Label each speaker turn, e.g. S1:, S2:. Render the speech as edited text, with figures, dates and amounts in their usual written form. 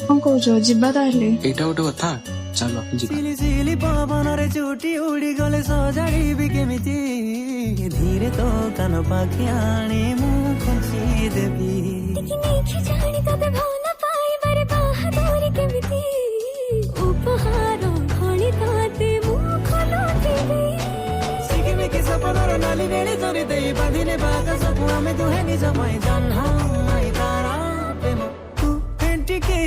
S1: କଣ କହୁଛ ଯିବା ତାହେଲେ?
S2: ଏଇଟା ଗୋଟେ କଥା, ଚାଲ ଯିବା।
S3: ସିଲି ସିଲି ପବନରେ ଚୁଟି ଉଡ଼ିଗଲେ ସଜାଡ଼ିବି କେମିତି, ଧୀରେ ତୋ କାନ ପାଖେ ଆଣି ମୁଁ ଖଞ୍ଜି ଦେବି।
S4: ଜାଣି ତତେ ଭଲ ପାଇବାରେ ବାହାଦୁରି କେମିତି, ଉପହାର ଭଳି ତତେ ମୁଁ ଖୋଲୁଥିବି।
S3: ସିକିମିକି ସପନର ନାଲି ନେଳି ଧରି ଦେଇ ବାନ୍ଧି ନେବା ଆକାଶକୁ ଆମେ ଦୁହେଁ ନିଜ ପାଇଁ ଜହ୍ନ ତାରା ପ୍ରେମ ତୁ ଏଣ୍ଟିକି